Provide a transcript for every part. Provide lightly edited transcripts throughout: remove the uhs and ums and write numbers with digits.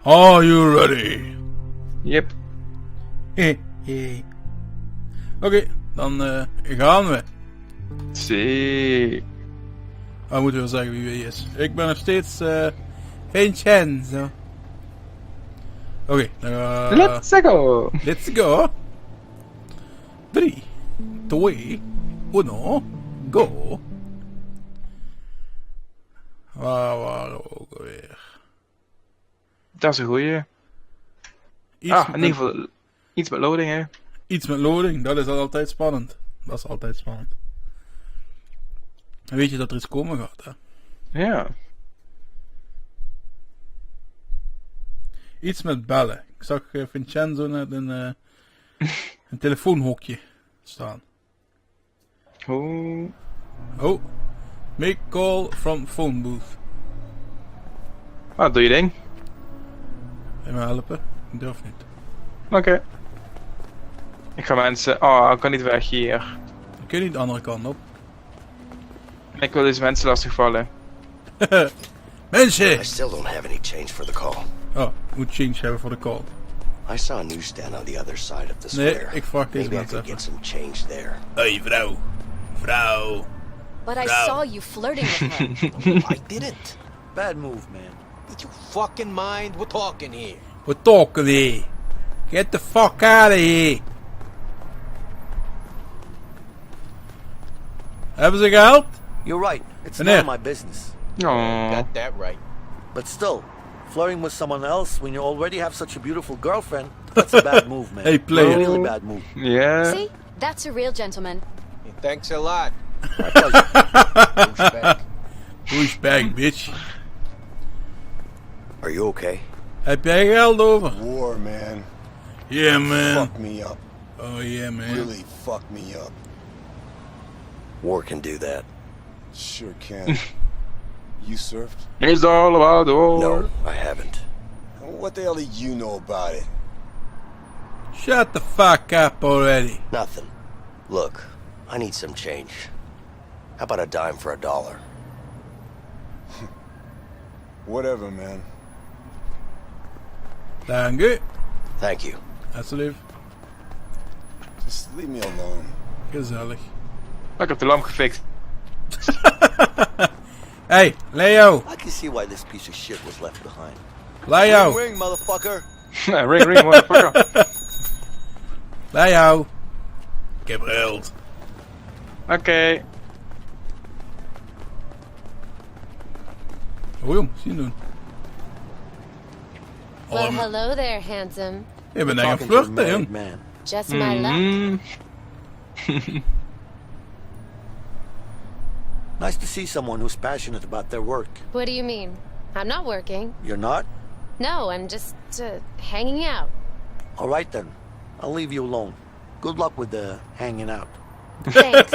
Are you ready? Yep. Oké, dan gaan we. Zie. Dan moeten we zeggen wie is. Ik ben nog steeds Vincenzo. Oké, dan gaan we. Let's go. Let's go. 3, 2, 1, go. Waar waren we ook alweer? Dat is een goeie. In ieder geval iets met loading, hè. Iets met loading, dat is altijd spannend. Dat is altijd spannend. En weet je dat er iets komen gaat, hè? Ja. Iets met bellen. Ik zag Vincenzo net een telefoonhokje staan. Oh. Oh. Make call from phone booth. Doe je ding. Wil je me helpen? Ik durf niet. Oké. Ik ga mensen... Oh, ik kan niet weg hier. Dan kun je niet de andere kant op. Ik wil deze mensen lastigvallen. Mensen! I still don't have any change for the call. Oh, moet change hebben voor de call. I saw a newsstand on the other side of the Nee, square. ik vraag deze Maybe I mensen could even. get some change there. Hey vrouw. Vrouw. But I saw you flirting with her. I didn't. Bad move, man. Did you fucking mind? We're talking here. We're talking here. Get the fuck out of here. Hebben ze geld? You're right. It's Meneer. none of my business. Oh. Got that right. But still, flirting with someone else when you already have such a beautiful girlfriend, that's a bad move, man. Hey, player. A really bad move. Yeah. See? That's a real gentleman. Hey, thanks a lot. My pleasure. Douchebag. Pushback, bitch. Are you okay? Heb jij geld over? War, man. Yeah, man. Fuck me up. Oh, yeah, man. Really fuck me up. War can do that. Sure can. You surfed? It's all about the war. No, I haven't. What the hell do you know about it? Shut the fuck up already. Nothing. Look, I need some change. How about a dime for $1? Whatever, man. Dank u. Thank you. Alsjeblieft. Just leave me alone. Gezellig. Ik heb de lamp gefixt. Hey, Leo. I can see why this piece of shit was left behind. Leo. Ring, motherfucker. Ring, motherfucker. Leo. Ik heb geld. Oké. Oh jong, zien doen. Well, hello there, handsome. Je bent echt een Talking to a flirten, married jong. man. Just my luck. Nice to see someone who's passionate about their work. What do you mean? I'm not working. You're not? No, I'm just hanging out. All right then. I'll leave you alone. Good luck with the hanging out. Thanks.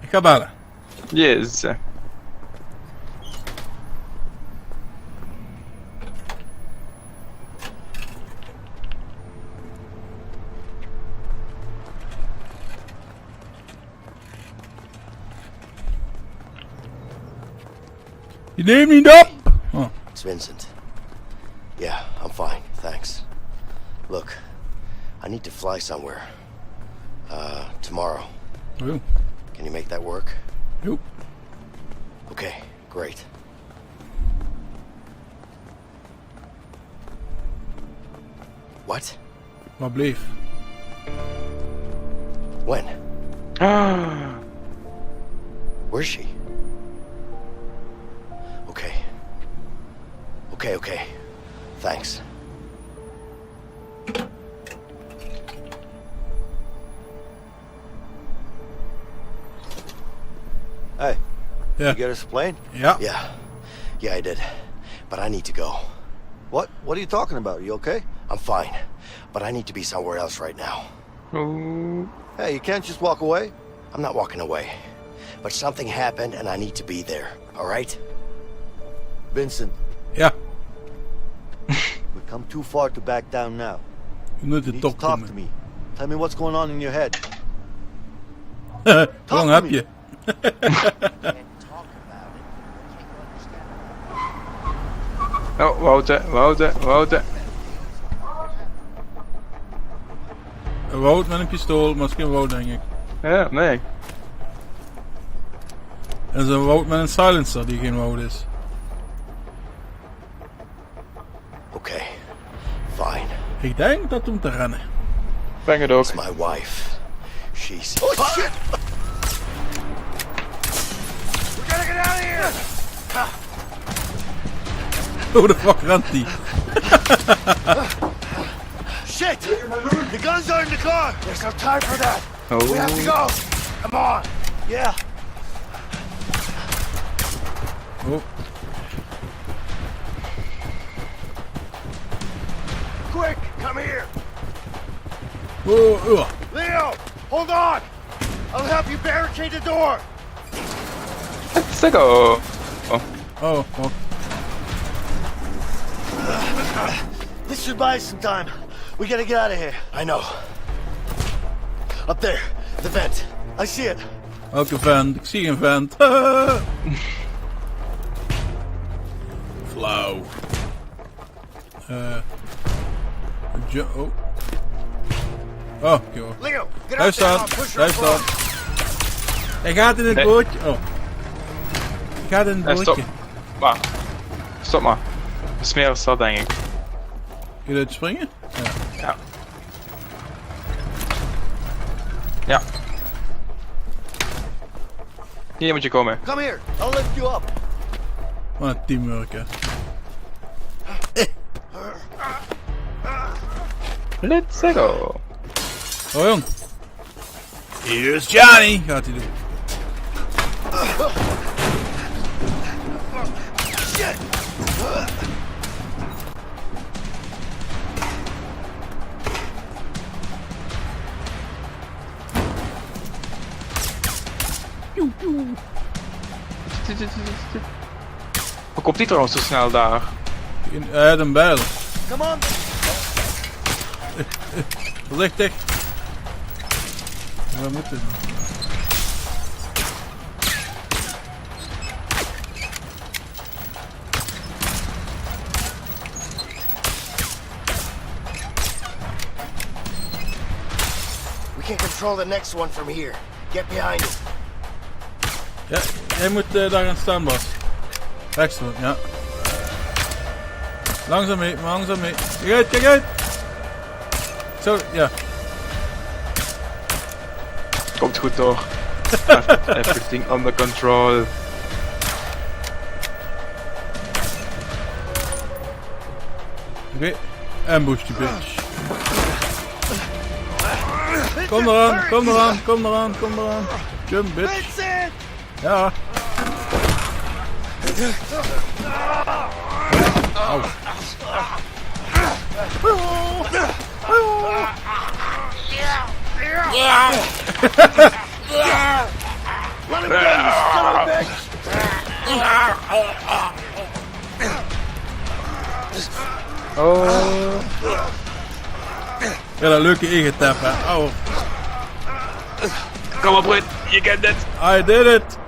Ik ga bellen. Yes. Je neemt niet op. Oh. It's Vincent. Yeah, I'm fine, thanks. Look, I need to fly somewhere. Tomorrow. Oh jong. Can you make that work? Jo. Okay, great. What? Maar bleef. When? Ah. Where's she? Okay. Thanks. Hey, Ja. you get us a plane? Ja. Yeah, I did. But I need to go. What? What are you talking about? You okay? I'm fine, but I need to be somewhere else right now. Oh. Hey, you can't just walk away? I'm not walking away. But something happened and I need to be there, alright? Vincent, Ja. we've come too far to back down now. Je moet You het need to toch talk to doen. me. Tell me what's going on in your head. Hoe lang to heb me. je? Oh, Wouten. Een Wout met een pistool, maar het is geen Wout denk ik. Ja, nee. En zo'n Wout met een silencer die geen Wout is. Okay, fine. Ik denk dat om te rennen. Breng het ook. It's my wife. She's... Oh, shit! We gotta get out of here! Hoe de fuck rent die? Shit! The guns are in the car! There's no time for that! Oh. We have to go! Come on! Yeah! Oh, Quick! Come here! oh, Leo! Hold on! I'll help you barricade the door! Let's go. Oh. oh, oh. This should buy us some time. We gotta get out of here. I know. Up there, the vent. I see it. Welke vent? Ik zie een vent. Flauw. Oh. Oh, oké hoor. Leo, get Daar up there! staat. I'll push Daar her staat. across. Hij gaat in het Nee. bootje. Oh. Hij gaat in het Stop. bootje. Maar. Stop maar. De smeer is dat, denk ik. Kun je het springen? Ja. Ja. Ja. Hier moet je komen. Come here, I'll lift you up. Wat een teamwork hè. Let's go. Oh jong. Here's Johnny. Gaat hij doen. Shit! Hoe komt die trouwens zo snel daar? Hij had een bijl. Come on! Voorzichtig. Waar moet het? We can control the next one from here. Get behind it. Ja, jij moet daar gaan staan, Bas. Rechts doen, ja. Langzaam mee, maar langzaam mee. Kijk uit, kijk uit! Zo, ja. Komt goed door. Everything under control. Oké, ambush die bitch. Kom eraan, kom eraan, kom eraan, kom eraan. Jump bitch. Ja. Au. Let him go, you son of a bitch! Oh. Ja, dat leuke ingetap, hè. Au. Kom op, Brit. Je kent het. I did it.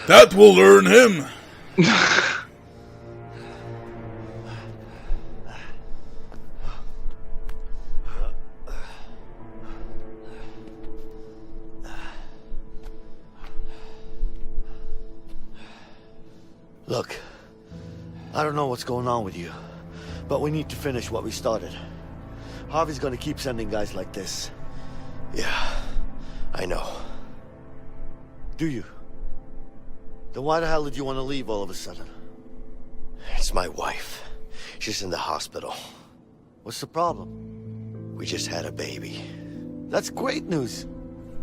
That will learn him. Look, I don't know what's going on with you, but we need to finish what we started. Harvey's gonna keep sending guys like this. Yeah, I know. Do you? Then why the hell did you want to leave all of a sudden? It's my wife. She's in the hospital. What's the problem? We just had a baby. That's great news.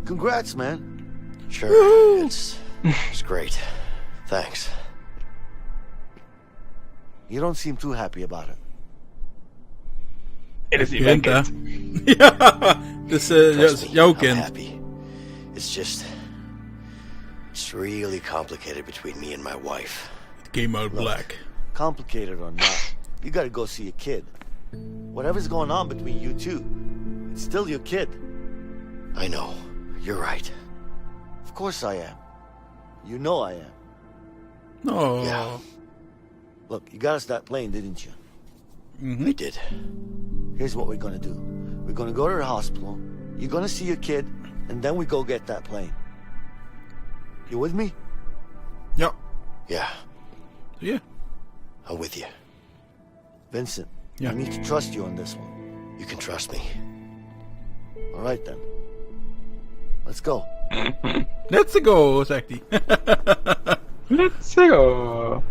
Congrats, man. Sure, it's great. Thanks. You don't seem too happy about it. Het is niet Kind, mijn hè? kind. Ja, dus Trust me, jouw I'm kind. happy. It's really complicated between me and my wife. It came out black. Complicated or not, you gotta go see your kid. Whatever's going on between you two, it's still your kid. I know, you're right. Of course I am. You know I am. Oh. Yeah. Look, you got us that plane, didn't you? Mhm. I did. Here's what we're gonna do. We're gonna go to the hospital. You're gonna see your kid, and then we go get that plane. You with me? Ja. Yeah. Zie je? I'm with you. Vincent, Yeah. I need to trust you on this one. You can trust me. All right then. Let's go. Let's go, zegt hij. Let's go.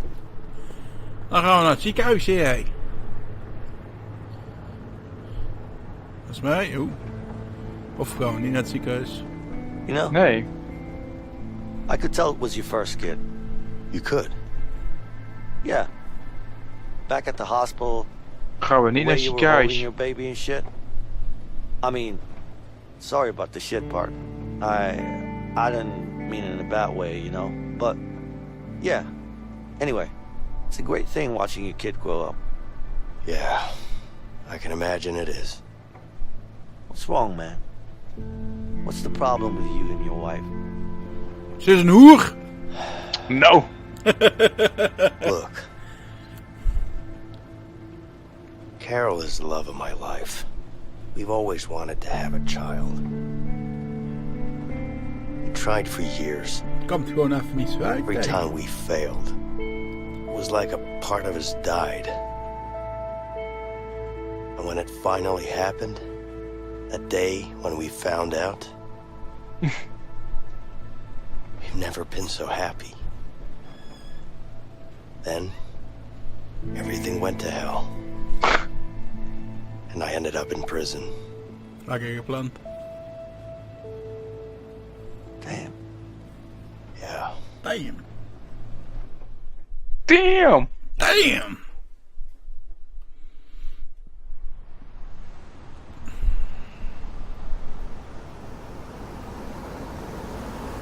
Dan gaan we naar het ziekenhuis, jij. Dat is mij. Oeh. Of gaan we niet naar het ziekenhuis? You know, Nee. I could tell it was your first kid. You could? Yeah. Back at the hospital, Gaan we niet naar where het you were holding ziekenhuis. your baby and shit. I mean, sorry about the shit part. I didn't mean it in a bad way, you know. But yeah. Anyway, it's a great thing watching your kid grow up. Yeah, I can imagine it is. What's wrong, man? What's the problem with you and your wife? Ze is een hoer. No. Look, Carol is the love of my life. We've always wanted to have a child. We tried for years. Komt gewoon even niet zo uit. Every kijk. time we failed, it was like a part of us died. And when it finally happened, that day when we found out, we've never been so happy. Then, everything went to hell. And I ended up in prison. Lekker gepland. Damn. Yeah. Damn. Damn. Damn.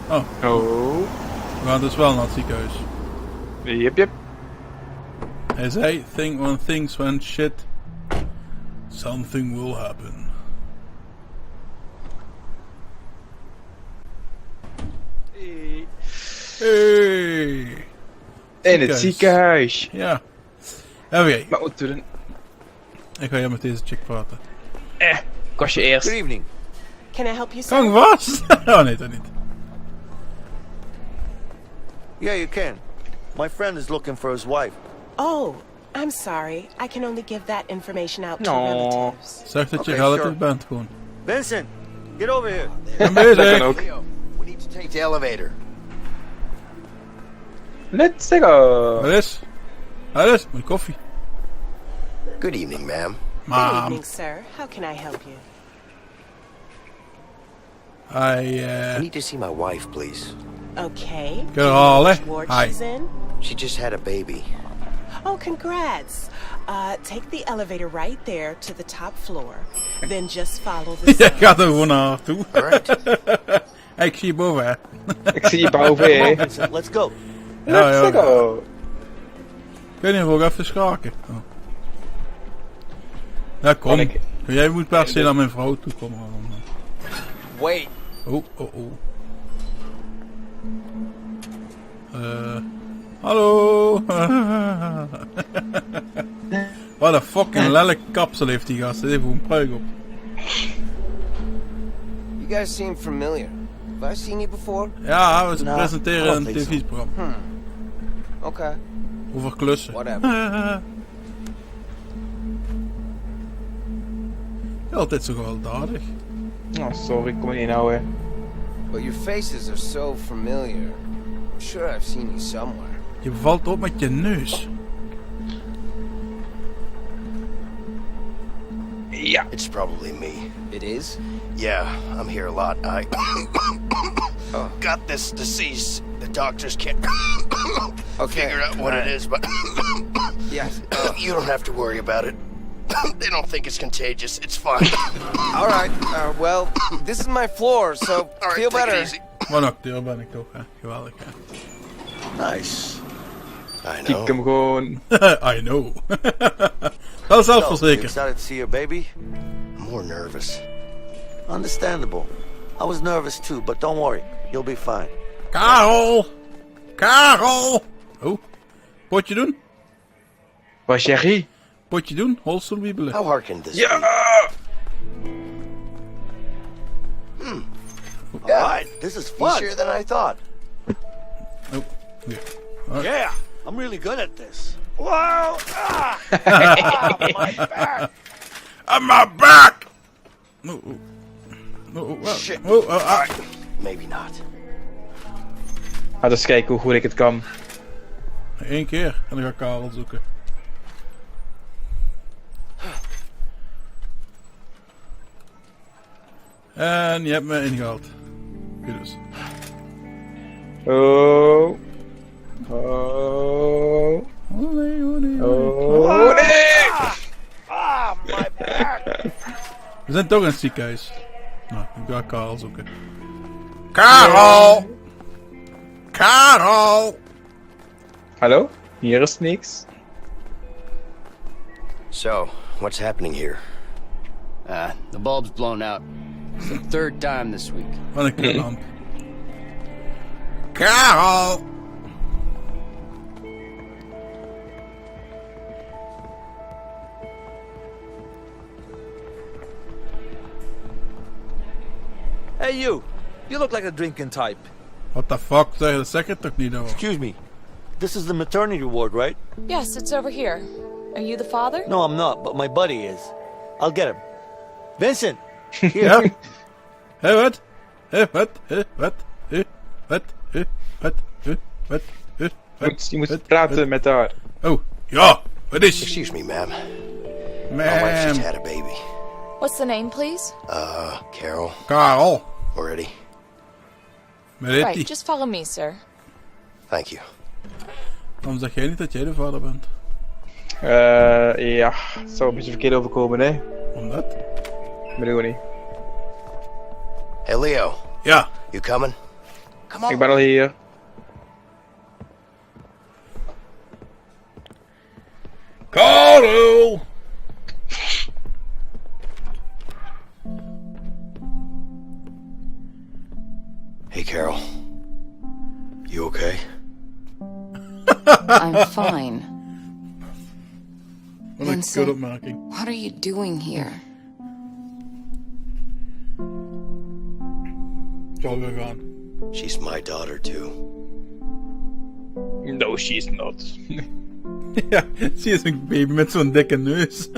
Oh, Oh. we gaan dus wel naar het ziekenhuis. Yep. Hij zei, think when things went shit, something will happen. Hey. In het ziekenhuis. Ja. Oké, Maar wat doen? ik ga hier met deze chick praten. Kost je eerst. Good evening. Can I help you, sir? Gang vast! Oh nee, dat niet. Yeah, you can. My friend is looking for his wife. Oh, I'm sorry. I can only give that information out to No. relatives. Zeg dat je Oké, relative sure. bent gewoon. Vincent, get over here. Ben Dat kan bezig! ook. Leo, we need to take the elevator. Let's go. Wat is? Wat is? Mijn koffie. Good evening, ma'am. Good Mom. evening, sir. How can I help you? I need to see my wife, please. Okay. Good Holly. Which ward Hi. she's in? She just had a baby. Oh, congrats. Take the elevator right there to the top floor. Then just follow the Jij sign. gaat er gewoon naar haar toe. All right. Hey, ik zie je boven, hè. Ik zie je boven, Come on, hè. Vincent, let's go. Ja, Let's ja. go. Ik weet niet of ik even schaken. Oh. Ja, kom. Kan ik- Jij moet per se naar mijn vrouw toe komen. Wait. Oh. Hallo. Wat een fucking lelijk kapsel heeft die gast. Hij heeft een pruik op. You guys seem familiar. Have I seen you before? Ja, we Nou, presenteren I don't een think so. tv-programma. Okay. Over klussen. Whatever. Ja, altijd zo gewelddadig. Oh, sorry, ik kom er niet nou, hè. But your faces are so familiar. I'm sure I've seen you somewhere. Je valt op met je neus. Ja. It's probably me. It is? Yeah, I'm here a lot. I got this disease. The doctors can't Okay. figure out what it is, but Yes. you don't have to worry about it. They don't think it's contagious. It's fine. All right. Well, this is my floor, so All right, feel take better. it easy. Wat een acteur ben ik toch, hè. Geweldig, hè. Nice. I Kiek know. hem gewoon. I know. Wel So, you zelfverzekerd. excited to see your baby? I'm more nervous. Understandable. I was nervous too, but don't worry. You'll be fine. Karel! Karel! Oh. Potje doen? Was Jerry? Potje doen? Holstoel wiebelen. How hard can this Ja! be? All right, this is fun. Easier than I thought. Oh. Ja. Yeah, I'm really good at this. Whoa! Ah! My back! On my back! Oh, oh. Oh, oh, oh. Shit. Oh, oh, ah. Maybe not. Ga eens kijken hoe goed ik het kan. 1 keer en dan ga ik Karel zoeken. En je hebt me ingehaald. Goed dus. Oh. Oh. Oh nee, oh nee, Oh nee! Ah, my back! We zijn toch in het ziekenhuis. Nou, ik ga Karel zoeken. Karel! Karel! Hallo? Hier is niks. So, what's happening here? The bulb's blown out. It's the 3rd time this week. Wat een kutlamp. Karel! Hey you! You look like a drinking type. What the fuck? Zeg het toch niet over? Excuse me. This is the maternity ward, right? Yes, it's over here. Are you the father? No, I'm not, but my buddy is. I'll get him. Vincent! Ja? Hé, wat? Hé, wat? Hé, wat? Hé, wat? Hé, wat? Hé, wat? Hé, wat? Je moet praten met haar. Oh, ja! Wat is? Excuse me, ma'am. My wife just Ma'am. had a baby. What's the name, please? Carol. Karel. Already? Met Right, die. just follow me, sir. Thank you. Waarom zeg jij niet dat jij de vader bent? Ja. Het zou een beetje verkeerd overkomen, hè. Omdat? Bedoel niet. Hey, Leo. Ja. You coming? Come on. Ik ben al hier. Karel! Hey, Carol. You okay? I'm fine. Wat een Vincent. kutopmerking. What are you doing here? Zal weer gaan. She's my daughter, too. No, she's not. Ja, zie is een baby met zo'n dikke neus.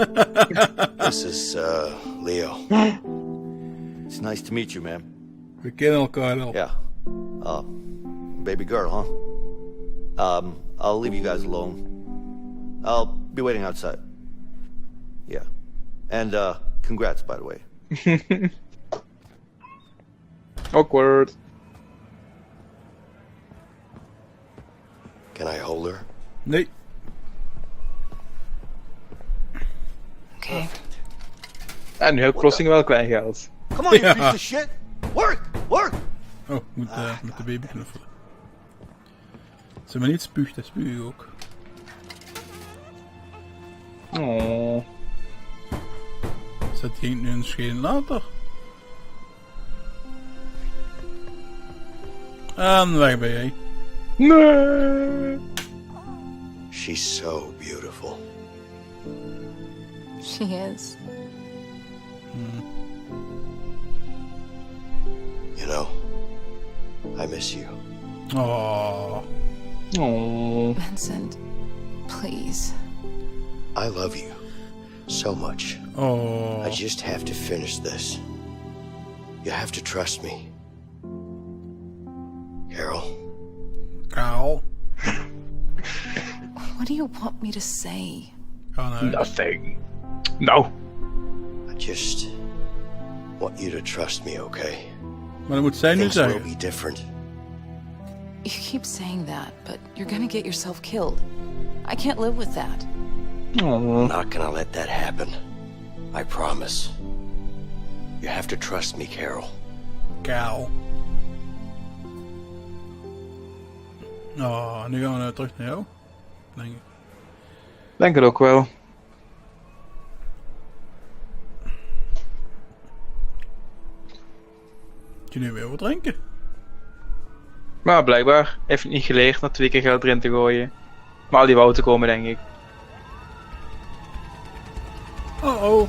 This is, Leo. It's nice to meet you, man. We kennen elkaar al. Yeah. Baby girl, huh? I'll leave you guys alone. I'll be waiting outside. Yeah. And, congrats, by the way. Awkward. Can I hold her? Nee. Okay. En nu heb ik plotseling wel klein geld. Come on, you Yeah. piece of shit! Work! Work! Oh, ik moet met de baby knuffelen. Ze maar niet spuugt, dat spuug ik ook. Oh. Zet ging nu een scheen later. En weg ben jij. Nee. She's so beautiful. She is. You know, I miss you. Oh. Oh. Vincent, please. I love you so much. Oh. I just have to finish this. You have to trust me. Carol, Karel. What do you want me to say? Ga naar huis. Nothing. No. I just want you to trust me, okay? Maar dat moet zij nu Things will zeggen. be different. You keep saying that, but you're gonna get yourself killed. I can't live with that. I'm not gonna let that happen. I promise. You have to trust me, Carol. Karel. Oh, nu gaan we terug naar jou. Denk ik. Denk het ook wel. Kun je weer wat drinken? Maar blijkbaar heeft hij het niet geleerd na 2 keer geld erin te gooien. Maar die wou te komen, denk ik. Oh.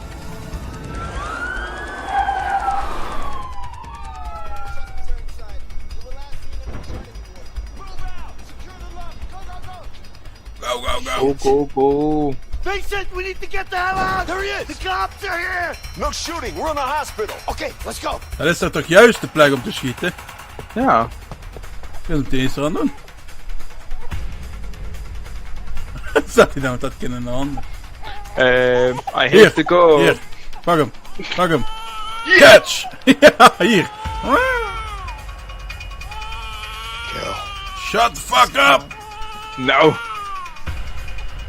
Go. Vincent, we need to get the hell out! There he is! The cops are here! No shooting. We're in the hospital. Okay, let's go. Dat is toch juist de plek om te schieten? Ja. Ik wil het eens eraan doen. Staat hij nou met dat kind in de handen? I have to go. Hier, pak hem. Catch! Ja, hier. Kill. Shut the fuck up! Nou.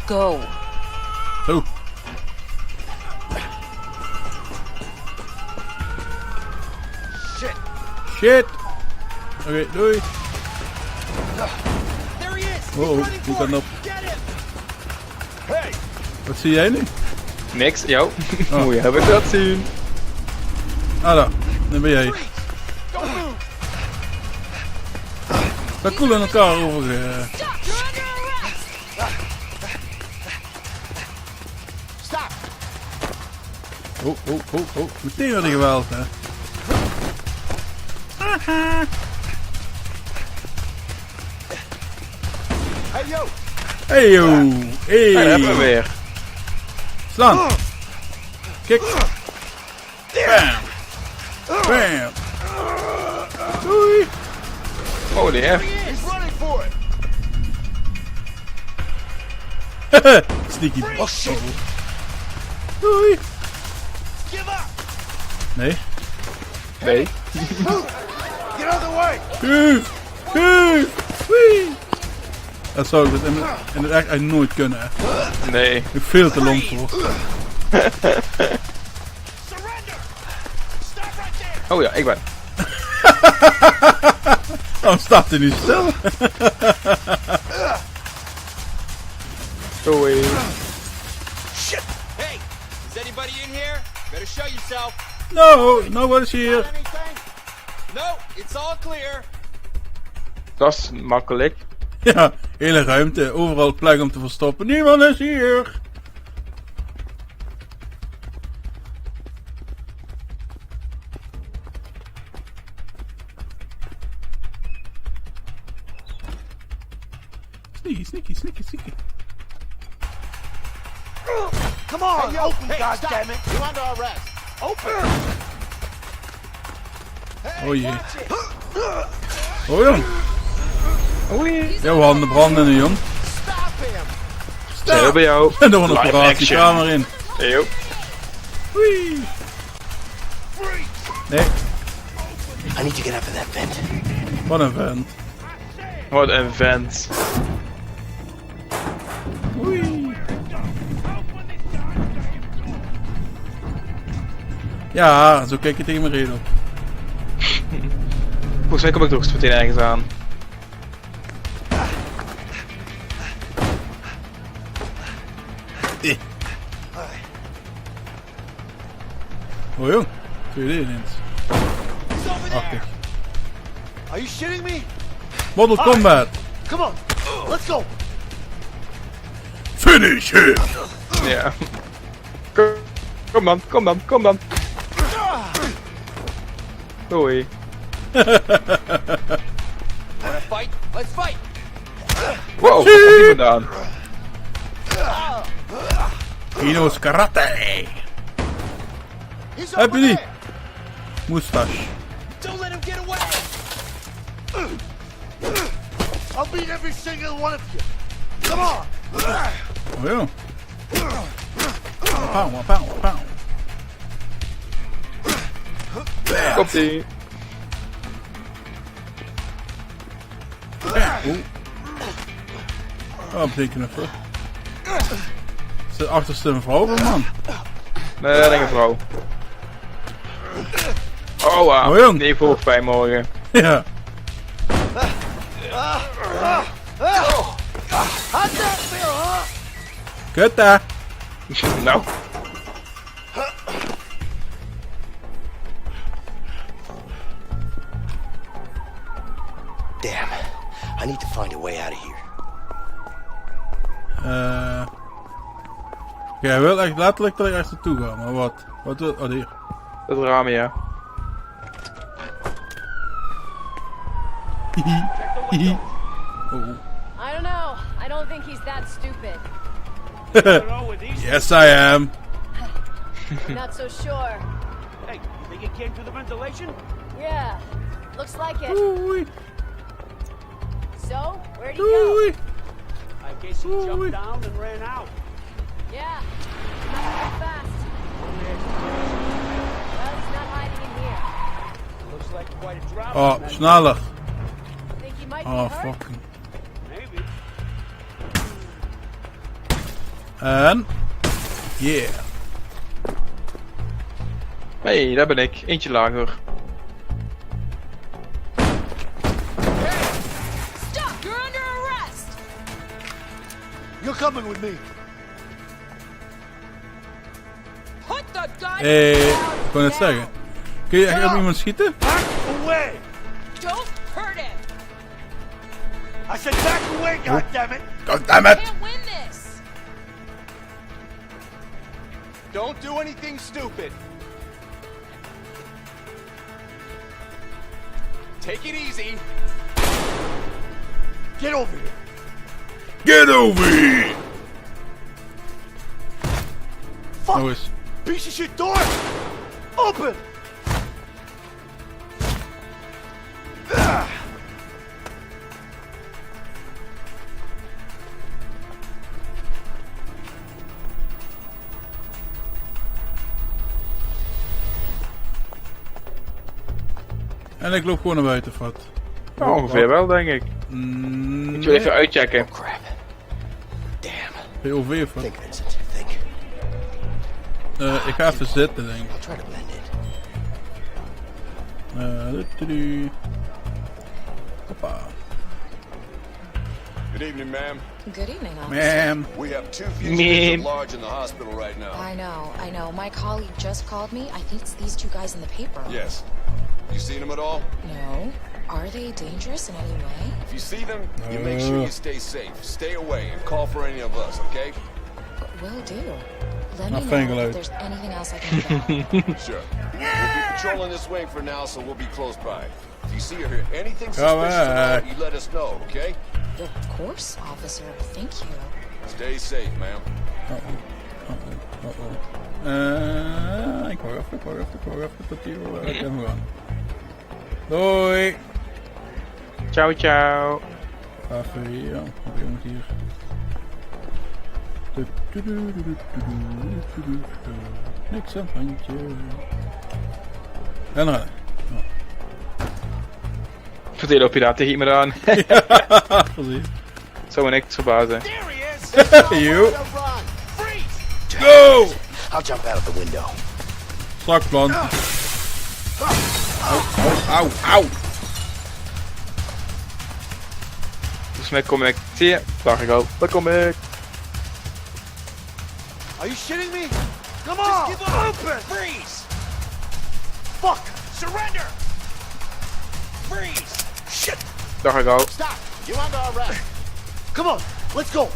Go. Zo. Shit! Oké, doei. Oh, hoe kan dat? Hey! Wat zie jij nu? Niks, jou. Oh. Moet je hebben dat zien. Ah, daar ben jij. Dat cool in elkaar over. Oh. Meteen weer de geweld, hè. Hey, yo! Hey, yo. Hey. Daar hebben we weer. Slaan. Kik. Bam. Bam. Doei. Holy F. He's running for it! Sneaky. Oh shit! Doei. Give up! Nee. Nee. Get out of the way! Wee. Dat zou ik in het echt nooit kunnen. Hè. Nee. Ik ben veel te lomp voor. Oh ja, ik ben. Waarom staat hij nu stil? Doei. Shit! Hey! Is anybody in here? Better show yourself. No, wat is hier? No, it's all clear. Dat is makkelijk. Ja, hele ruimte, overal plek om te verstoppen. Niemand is hier. Sneaky. Come on, hey, open, goddammit! You're under arrest. Open! Oh jee. Oh jong. Oei. Jouw handen branden nu, jong. Stop him! Zijn we bij jou? En door een Live operatiekamer in. Eeuw. Wee. Nee, I need to get up in that vent. wat een vent. Wat een vent. Oei. Ja, zo kijk je tegen mijn reden op. Volgens mij kom ik toch eens meteen ergens aan. Oh jong, 2D ineens. Achtig. Are you shitting me? Mortal Kombat. Come on, let's go. Finish him. Ja. Kom dan. Doei. Wanna fight? Let's fight. Wow, wat is die vandaan? Kino's karate. Heb je die? Moustache. Don't let him get away. I'll beat every single one of you. Come on. Oh jong. Pow. Komt-ie. Wat betekent dat? Is de achterste een vrouw of een man? Nee, denk een vrouw. Oh wow. Oh, jong. Nee, hoofdpijn morgen. Ja. Kut daar. Nou. Damn. I need to find a way out of here. Jij wil echt letterlijk dat ik ergens naartoe ga, maar wat? Wat wil... Oh, hier. Het raam, ja. Oh. I don't know. I don't think he's that stupid. Yes, I am. I'm not so sure. Hey, you think it came through the ventilation? Yeah, looks like it. Oei. So, where'd he go? I guess he jumped down and ran out. Yeah, not very fast. Well, he's not hiding in here. Looks like quite a drop. Oh, sneller. Think he might be Oh, hurt? fucking. Maybe. En... Yeah. Hey, daar ben ik. Eentje lager. Stop! You're under arrest! You're coming with me. Put the gun Ik wou net zeggen. Kun je echt op iemand schieten? Back away! Don't hurt him! I said back away, goddammit! Goddammit! Can't win this! Don't do anything stupid. Take it easy. Get over here. Get over here! Fuck! Nou eens. Piece of shit door! Open! En ik loop gewoon naar buiten, vat. Nou, ongeveer wel, denk ik. Ik wil even uitchecken. Oh crap. Damn. POV of wat? Think, Vincent. Think. Ik ga even zitten, denk ik. I'll try to blend in. Hoppa. Good evening, ma'am. Good evening, officer. Ma'am. We have 2 fugitives at large in the hospital right now. I know. My colleague just called me. I think it's these two guys in the paper. Yes. You seen them at all? No. Are they dangerous in any way? If you see them, you make sure you stay safe. Stay away and call for any of us, okay? Will do. Let me Nothing know like- if there's anything else I can do. Sure. We'll be patrolling this wing for now, so we'll be close by. If you see or hear anything Come suspicious about on. it, you let us know, okay? Of course, officer. Thank you. Stay safe, ma'am. Ik wacht even tot hier wel uit hem gaan. Doei! Ciao, ciao. Even hier, ja. Of iemand hier. Niks aan het handje. En dan. Vertel op je daar tegen iemand aan. Ja, precies. Zou me niks verbazen. There he is! You. Freeze! Go! I'll jump out of the window. Strak plan. Au. Volgens mij kom ik. Zie je? Daar ik al. Daar kom ik. Are you shitting me? Come on! Just give up! Open! Freeze! Fuck! Surrender! Freeze! Shit! Daar ik al. Stop! You under arrest! Come on! Let's go!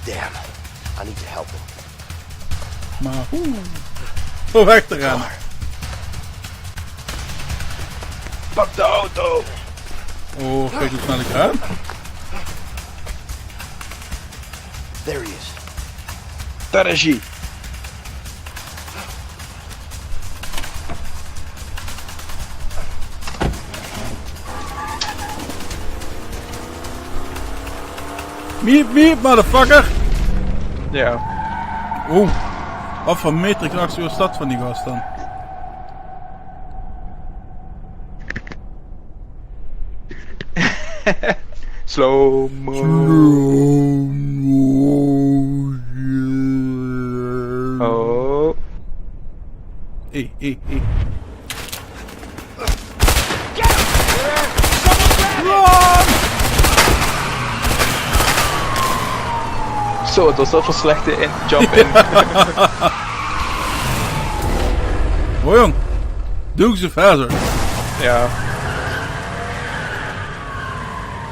Damn. I need to help him. Maar hoe weg te gaan. Pak de auto. Oh, kijk hoe snel ik ga. There he is. Daar is hij. Miep, motherfucker! Ja. Oeh, wat voor matrixactie was dat van die gast dan? Slow mo. Oh. Hey. Zo, het was zoveel slechte in jump in. Oh jong. Doe ze verder. Ja.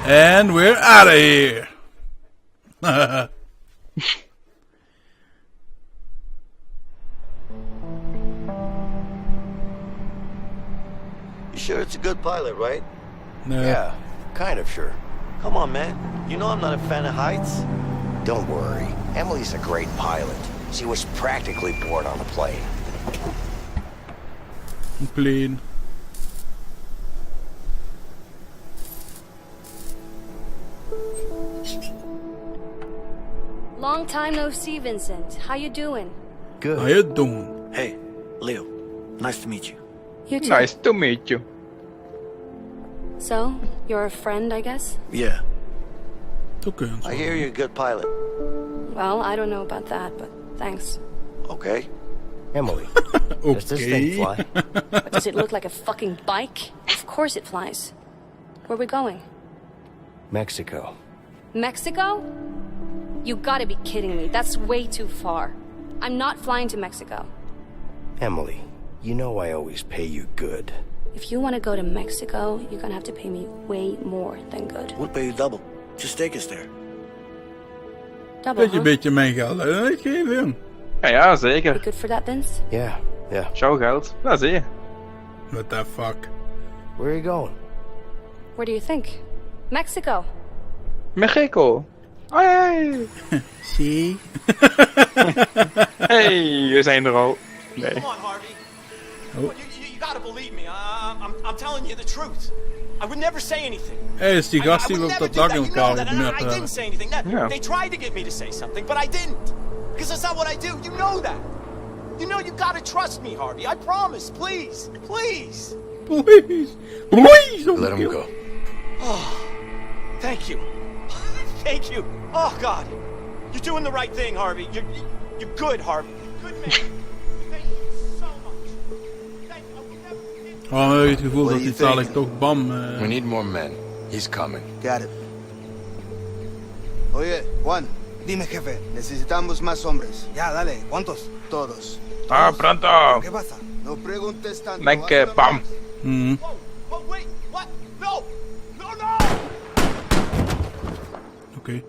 And we're out of here. You sure it's a good pilot, right? No. Yeah, kind of sure. Come on, man. You know I'm not a fan of heights. Don't worry. Emily's a great pilot. She was practically born on a plane. Plane. Long time no see, Vincent. How you doing? Good. How you doing? Hey, Leo. Nice to meet you. You too. Nice to meet you. So, you're a friend, I guess? Yeah. Okay. I hear you're a good pilot. Well, I don't know about that, but thanks. Okay. Emily, does this thing fly? But does it look like a fucking bike? Of course it flies. Where we going? Mexico. Mexico? You gotta be kidding me. That's way too far. I'm not flying to Mexico. Emily, you know I always pay you good. If you want to go to Mexico, you're gonna have to pay me way more than good. We'll pay you double. Just take us there. Double, Dat je een beetje mijn geld uitgeven, jong. Ja, ja, zeker. You good for that, Vince? Yeah, yeah. Jouw geld. Ja, zie je. What the fuck? Where are you going? Where do you think? Mexico. Mexico. Hey. Zie. Hey, we zijn er al. Nee. Come on, Harvey. Oh. You gotta believe me. I'm telling you the truth. I would never say anything. Hey, is die gast die we op dat dak in elkaar I hebben. didn't say anything. Yeah. They tried to get me to say something, but I didn't. Because that's not what I do. You know that. You know you gotta trust me, Harvey. I promise. Please. Please. Please. Please. Let him go. Oh, thank you. Thank you. Oh, God. You're doing the right thing, Harvey. You're good, Harvey. You're good man. Thank you so much. Thank you. I will never forget. Oh, heb je het gevoel dat die dadelijk toch bam... We need more men. He's coming. Got it. Oye, Juan, dime, jefe, necesitamos más hombres. Ya, dale, ¿cuántos? Todos. Ah, pronto. ¿Qué pasa? No preguntes tanto. Lekker, bam. Oh, wait. What? No. No, no. Oké.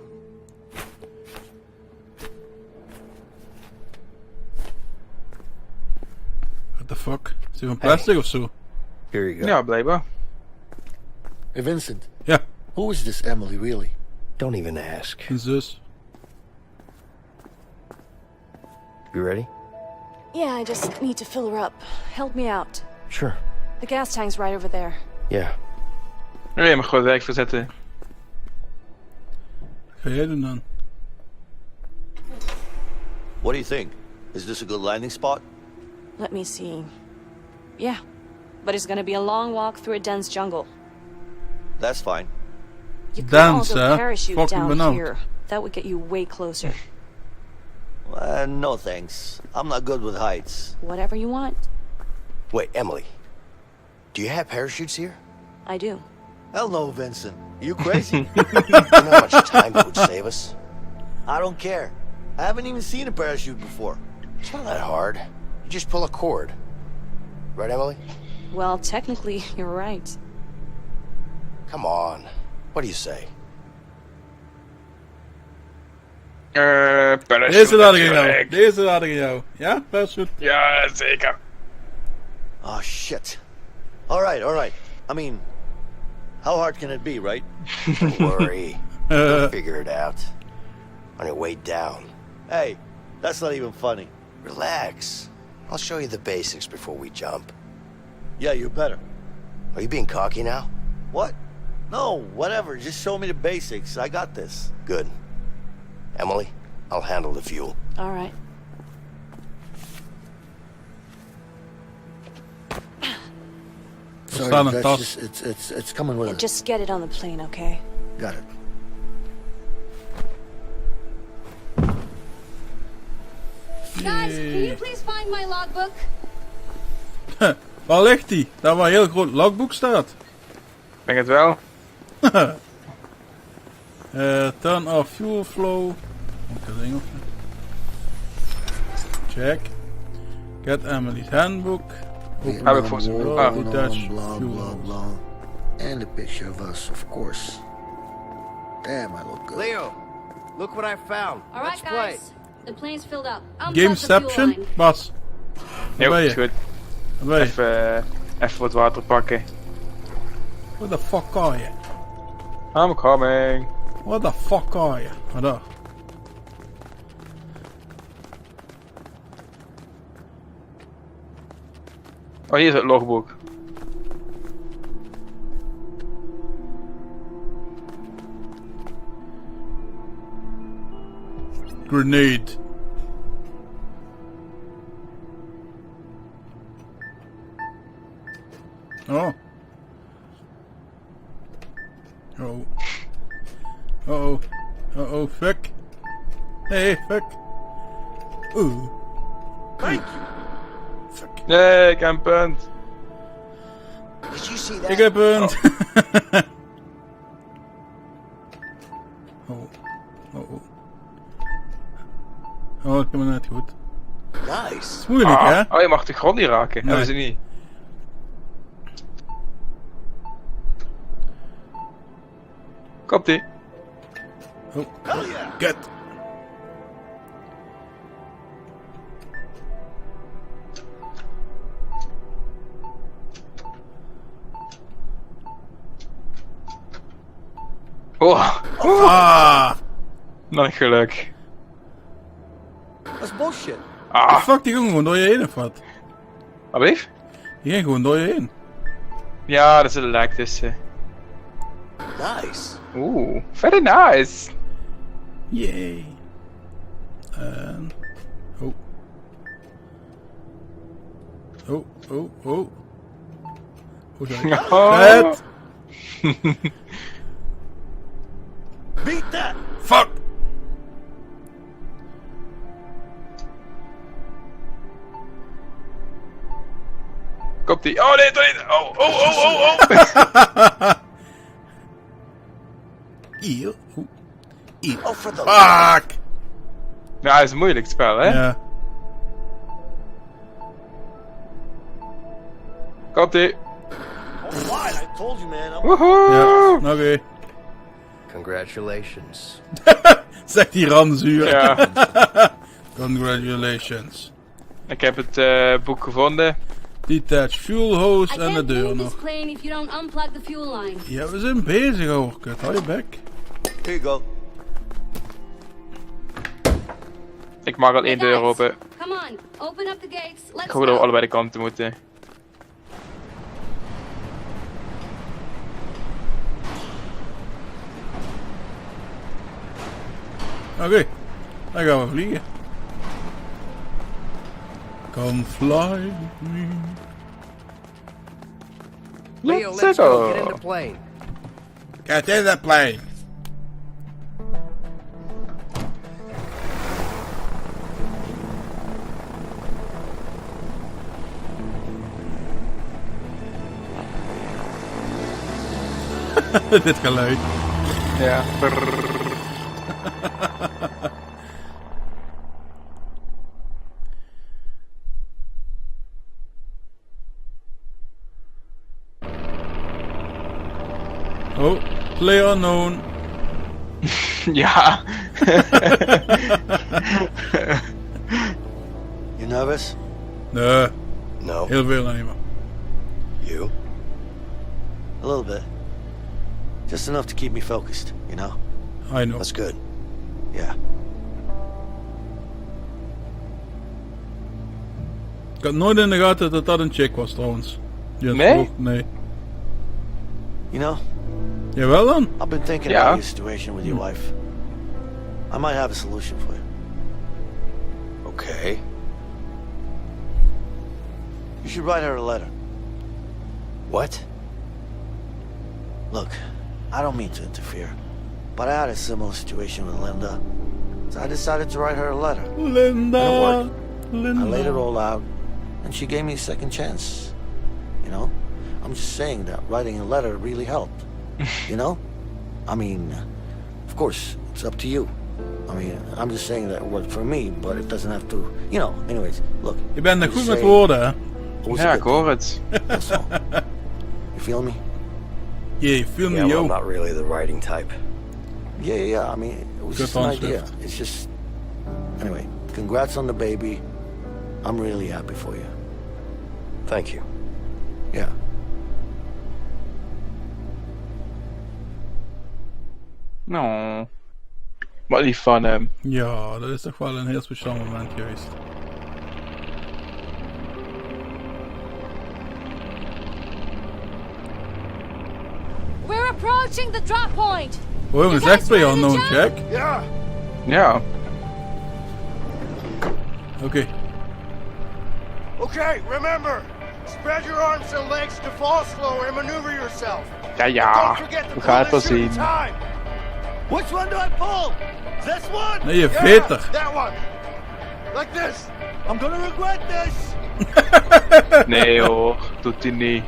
What the fuck? Is die van plastic of zo? Here you go. Ja, blijkbaar. Hey, Vincent. Ja. Who is this Emily, really? Don't even ask. Een zus. You ready? Yeah, I just need to fill her up. Help me out. Sure. The gas tank's right over there. Yeah. Nee, maar gewoon werk verzetten. Wat ga jij doen dan? What do you think? Is this a good landing spot? Let me see. Yeah, but it's gonna be a long walk through a dense jungle. That's fine. You could Dance, also hè? parachute Fucking down benauwd. here. That would get you way closer. No thanks. I'm not good with heights. Whatever you want. Wait, Emily. Do you have parachutes here? I do. Hell no, Vincent. Are you crazy? You know how much time it would save us? I don't care. I haven't even seen a parachute before. It's not that hard. You just pull a cord. Right, Emily? Well, technically, you're right. Come on. What do you say? Parachute. Deze laat ik aan jou. Deze laat ik aan jou. Ja, parachute? Ja, zeker. Oh, shit. All right. I mean, how hard can it be, right? Don't worry. We'll figure it out. On your way down. Hey, that's not even funny. Relax. I'll show you the basics before we jump. Yeah, you better. Are you being cocky now? What? No, whatever. Just show me the basics. I got this. Good. Emily, I'll handle the fuel. All right. Sorry, staan een that's tas. just, it's coming with it. Just get it on the plane, okay? Got it. Guys, can you please find my logbook? Waar ligt die? Daar waar een heel groot logboek staat. Denk het wel. Turn off fuel flow. Moet ik dat ding op? Check. Get Emily's handbook. Heb ik voor zo'n... Ah. Detach blah, fuel blah, hose. blah. And a picture of us, of course. Damn, I look good. Leo, look what I found. All right, Let's play. guys. The plane's filled up. Unplug Gameception? the fuel line. Bas. Jo, Waar ben is je? goed. Waar ben je? Even wat water pakken. What the fuck are you? I'm coming. What the fuck are you? Oh, daar. Oh, hier is het logboek. Grenade. Oh. Oh. Uh-oh. Uh-oh, fuck. Hey, fuck. Oeh. Thank you. Fuck. Nee, ik heb een punt. Did you see that? Ik heb een... Oh. Oh, oh. Oh, ik heb hem net goed. Nice. Het is moeilijk, hè? Oh, je mag de grond niet raken. Nee. Hebben ze niet. Komt-ie. Oh, get. Oh. Ah! Nog geluk. That's bullshit. Ah. Fuck, die ging gewoon door je heen of wat? Wat lief? Die ging gewoon door je heen. Ja, dat is een lek tussen. Nice. Oeh, very nice. Yay. En... Oh. Oh, oh, oh. Hoe zei ik? Oh. Red! Beat that. Fuck! Komt-ie. Oh nee, toch niet. Oh, oh, oh, oh, oh. Hier. Hier. Oh, for the Fuck! Ja, het is een moeilijk spel, hè? Ja. Komt-ie. Why? I told you, man. Woehoe! Ja, oké. Congratulations. Zegt die ranzuur. Ja. Congratulations. Ik heb het boek gevonden. Detach fuel hose I en de can't deur move this nog. plane if you don't unplug the fuel line. Ja, we zijn bezig hoor, kut. Hou je bek. Here you go. Ik mag al één deur open. Come on, open up the gates. Let's Ik hoop dat we go. allebei de kanten moeten. Oké, dan gaan we vliegen. Come fly with me. Leo, let's go. Get in the plane. Get in the plane. Dit geluid. Ja. Oh, play unknown. Ja. You nervous? Nee, No. heel veel niet meer. You? A little bit. Just enough to keep me focused, you know? I know. That's good. Yeah. Ik had nooit in de gaten dat dat een chick was trouwens. Die had Nee? vroeg- nee. You know, Jawel dan? I've been thinking Yeah. about your situation with your wife. I might have a solution for you. Okay. You should write her a letter. What? Look, I don't mean to interfere, but I had a similar situation with Linda. So I decided to write her a letter. Linda. And it worked. Linda. I laid it all out, and she gave me a second chance. You know? I'm just saying that writing a letter really helped. You know? I mean, of course, it's up to you. I mean, I'm just saying that it worked for me, but it doesn't have to, you know, anyways, look. Je bent er I'm goed just met saying, woorden, hè? Ja, ik hoor het. That's all. You feel me? Yeah, you feel me, Yeah, well, yo. I'm not really the writing type. Yeah. I mean, it was Good just an answer. idea. It's just... Anyway, congrats on the baby. I'm really happy for you. Thank you. Yeah. Nou, wat lief van hem. Ja, dat is toch wel een heel speciaal moment geweest. We're approaching the drop point. Oh, jongens, echt play unknown, check. Yeah. Ja. Oké. Okay, remember, spread your arms and legs to fall slower and maneuver yourself. Ja, we gaan het wel zien. Which one do I pull? This one? Nee, je veter. That one. Like this. I'm gonna regret this. Nee hoor, doet hij niet.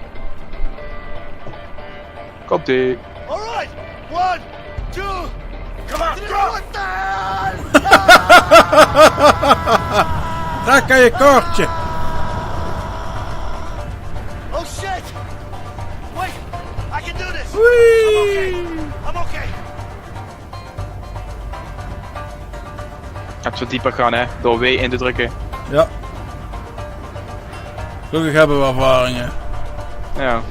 Komt ie. Alright, 1, 2, come on, go! What the hell? Daar kan je koortje. Oh shit! Wait, I can do this. Whee! I'm okay. Even wat dieper gaan hè, door W in te drukken. Ja. Gelukkig hebben we ervaringen. Ja.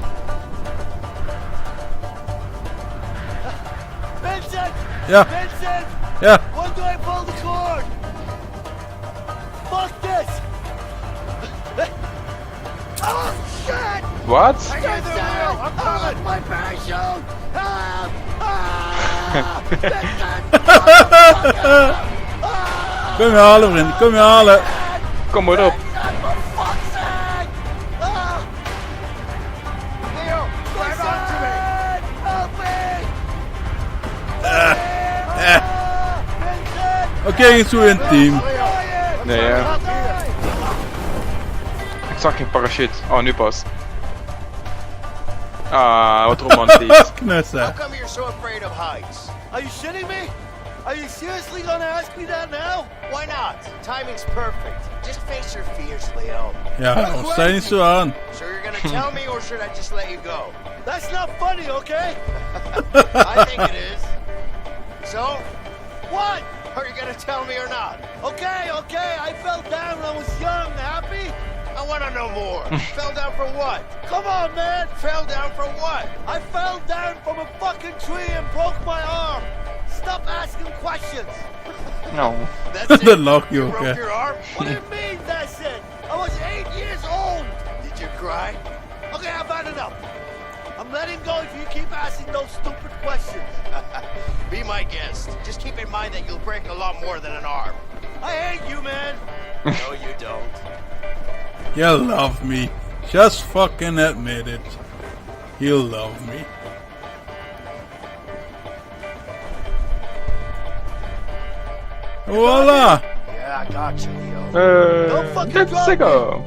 Vincent! Ja. Vincent! Ja. When do I pull the cord? Fuck this! Oh shit! Wat? Vincent! Oh, my parachute! Help! Ah! Vincent! Kom je halen, vriend. Kom je halen. Kom maar op. Oké, niet zo intiem. Nee, ja. Ik zag geen parachute. Oh, nu pas. Ah, wat romantisch. Knussen. How come you're so afraid of heights? Are you shitting me? Are you seriously gonna ask me that now? Why not? Timing's perfect. Just face your fears, Leo. Ja, of sta je niet zo aan. So you're gonna tell me, or should I just let you go? That's not funny, okay? I think it is. So, What? are you gonna tell me or not? Okay, I fell down when I was young, happy? I wanna know more. Fell down for what? Come on, man! Fell down for what? I fell down from a fucking tree and broke my arm! Stop asking questions! No. That's Dat it? lach je You ook, broke hè. your arm? What do you mean, that's it? I was 8 years old! Did you cry? Okay, I've had enough. I'm letting go if you keep asking those stupid questions. Be my guest. Just keep in mind that you'll break a lot more than an arm. I hate you, man! No, you don't. You love me. Just fucking admit it. You love me. Voila! Yeah, I got you, Leo. Don't fucking Let's drop go.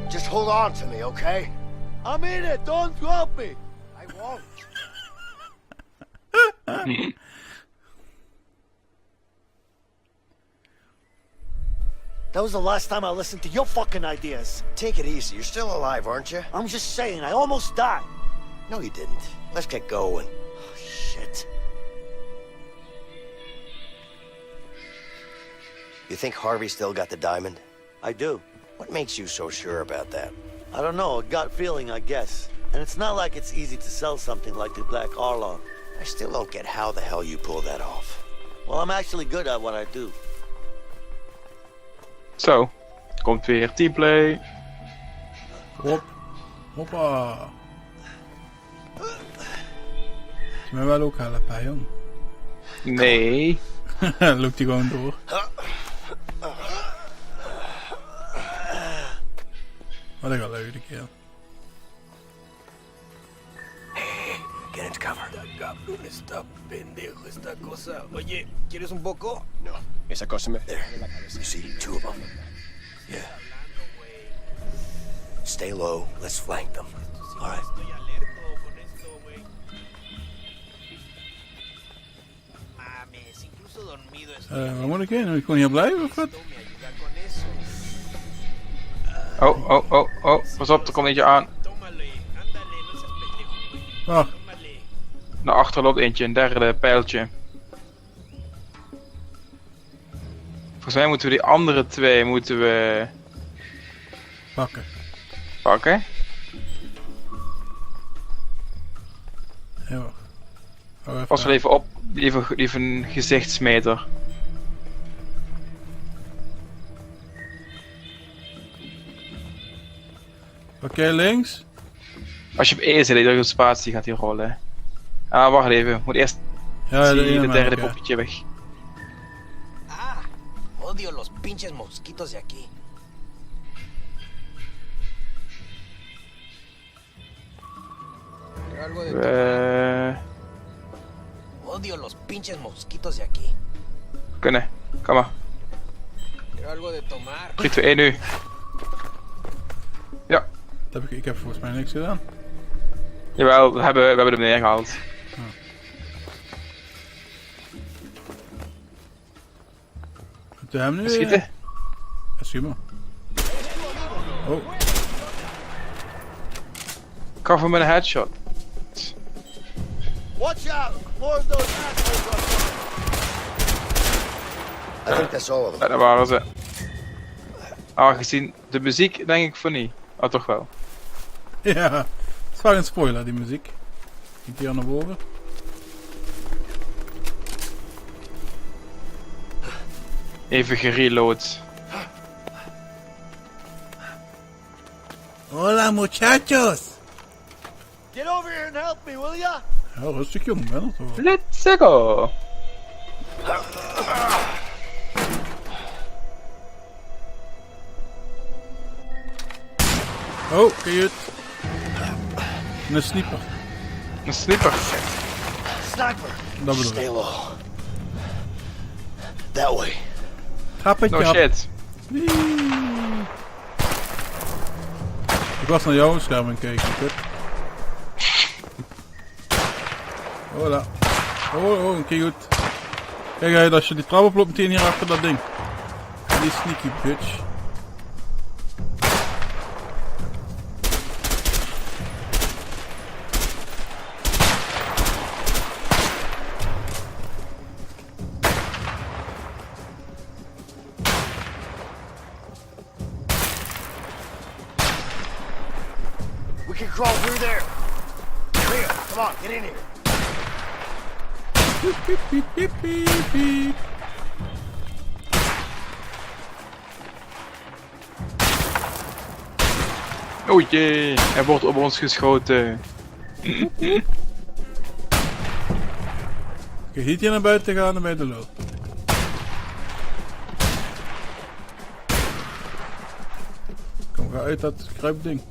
Just hold on to me, okay? I'm in it, don't drop me! I won't. That was the last time I listened to your fucking ideas. Take it easy. You're still alive, aren't you? I'm just saying, I almost died. No, you didn't. Let's get going. Oh, shit. You think Harvey still got the diamond? I do. What makes you so sure about that? I don't know, a gut feeling, I guess. And it's not like it's easy to sell something like the Black Arlong. I still don't get how the hell you pull that off. Well, I'm actually good at what I do. Zo. Komt weer teamplay. Hop. Hoppa. Is mij wel ook helpen, jong. Nee. Loopt hij gewoon door. Wat een geluide keer. Get into cover. Esta pendejo, esta cosa. Oye, ¿quieres un poco? No. Esa cosa me... There. You see, 2 of them. Yeah. Stay low. Let's flank them. All right. Waar moet ik heen? Moet ik gewoon hier blijven of wat? Oh. Pas op, er komt eentje aan. Ah. Naar achter loopt eentje, een derde pijltje. Volgens mij moeten we die andere twee pakken. Ja. Pas wel even op, even een gezichtsmeter. Oké, links. Als je op E zit, dan op spatie gaat hij rollen. Ah, wacht even. Moet eerst de derde poppetje weg. Odio los pinches mosquitos de aquí. Odio los pinches mosquitos de aquí. Kunnen, kom maar. Quiero algo de tomar. 3, 2, 1 nu. Ja. Ik heb volgens mij niks gedaan. Jawel, we hebben hem neergehaald. Oh. Moeten we hem nu schieten? Schiet maar. Oh. Ik gaf hem een headshot. Watch out! More of those assholes up there. I think that's all of them. Ja, dat waren ze. Aangezien de muziek, denk ik van niet. Oh, toch wel. Ja, het is vaak een spoiler, die muziek. Kijk hier naar boven. Even gereload. Hola muchachos! Get over here and help me, will ya? Ja, rustig jong, ben het hoor. Let's go! Oh, kijk uit. Een sniper. Een sniper. Sniper! Dat bedoel ik. Stay low. That way. Trappetje No op. shit. Ik was naar jouw scherm aan kijken, kut. Hola. Oh, kijk goed. Kijk uit, als je die trap oploopt meteen hier achter dat ding. Die sneaky bitch. We can crawl through there. Clear. Come on, get in here. Piep, piep, piep, piep, piep, piep. Oh jee, hij wordt op ons geschoten. Je ziet hier naar buiten gaan en bij de loop. Kom, ga uit dat kruipding.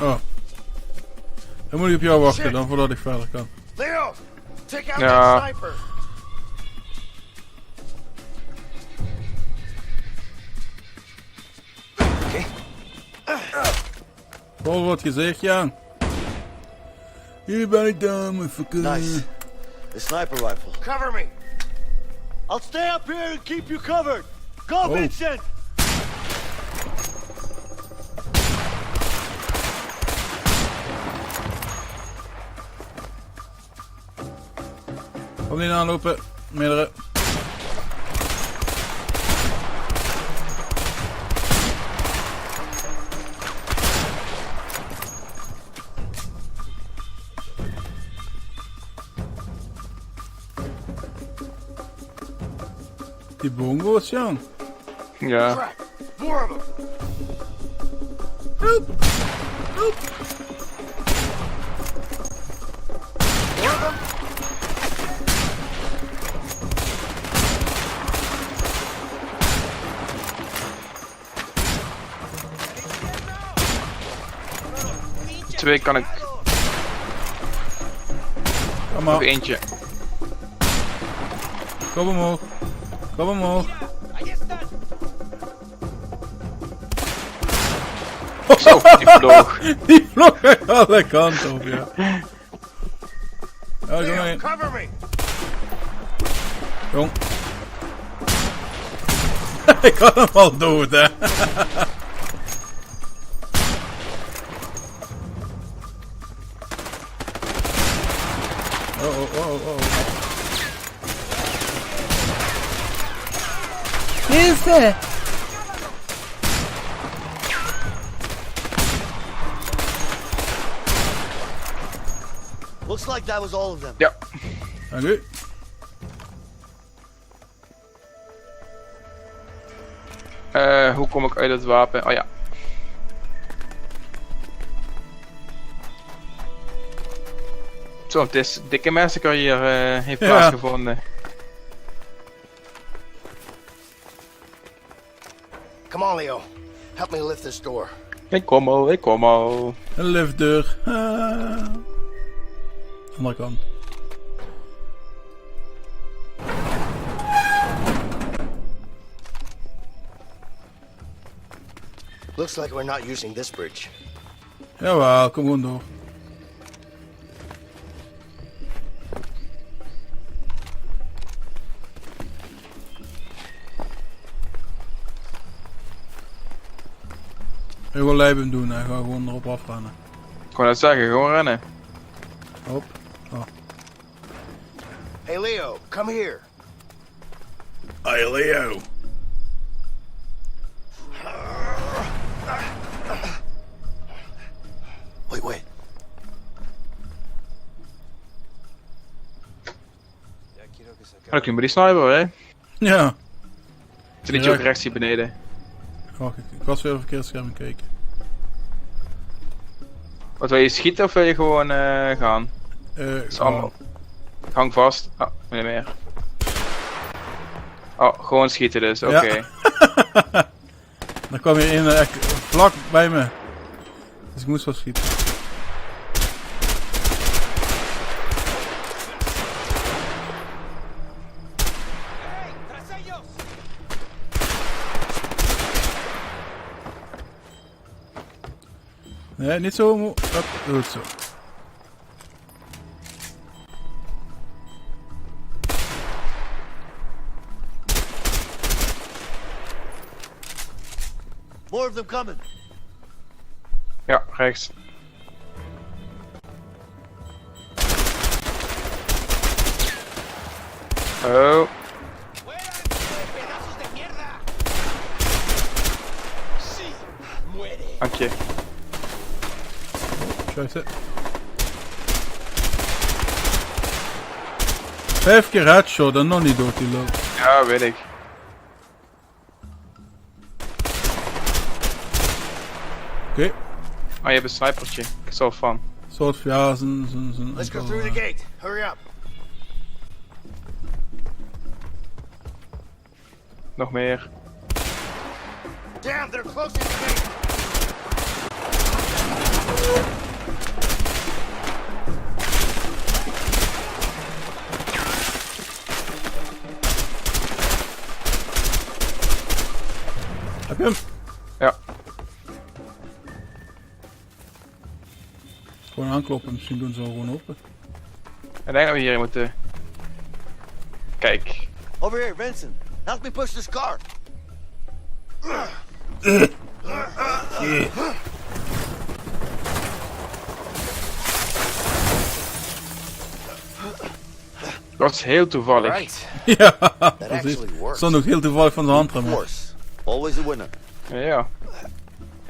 Oh. Dan moet ik op jou wachten dan voordat ik verder kan. Leo, take out Ja. that sniper. Vol wat gezegd, Jan. Hier ben ik dan, motherfucker. Nice. The sniper rifle. Cover me. I'll stay up here and keep you covered. Go, Vincent. Kom niet aanlopen. Meerdere. Die bongo's, Jan. Ja. More of them. Help! Help! More of them. Twee kan ik. Kom maar. Nog eentje. Kom omhoog. Kom omhoog. Zo, die vloog. Die vloog uit alle kanten op, ja. Ja, kom maar in. Cover me. Jong. Ik had hem al dood, hè. Oh. Deze! Looks like that was all of them. Ja. Dank u. Hoe kom ik uit het wapen? Oh ja. Zo, het is dikke massacre hier heeft plaatsgevonden. Come on, Leo. Help me lift this door. Ik kom al. Een liftdeur. Andere kant. Looks like we're not using this bridge. Jawel, kom gewoon door. Ik wil lijpen doen, hè. Ga gewoon erop afrennen. Ik kon het zeggen, gewoon rennen. Hop. Oh. Hey, Leo, come here. Hey, Leo. Wait. Dan kun je maar die sniper, hè? Ja. Zit je ook rechts hier beneden? Wacht, ik was weer op het verkeerde scherm kijken. Wat wil je schieten of wil je gewoon gaan? Hang vast. Oh, niet meer. Oh, gewoon schieten dus, oké. Ja. Dan kwam je in echt vlak bij me. Dus ik moest wel schieten. Nee, niet zo. Dat doe het zo. More of them coming. Ja, rechts. Oh. Dank je. Scheiße. 5 keer headshot en nog niet dood die lul. Ja, weet ik. Oké. Oh, je hebt een snipertje. Ik zal van. Soort ja, zijn. Let's go through the gate. Hurry up. Nog meer. Damn, they're closing the gate. Heb je hem? Ja. Gewoon aankloppen, misschien doen ze al gewoon open. Ik denk dat we hier moeten... Kijk. Over here, Vincent. Help me push this car. Dat is heel toevallig. Right. Ja, That precies. actually works. Stond ook heel toevallig van de hand Of course. Always a winner. Ja.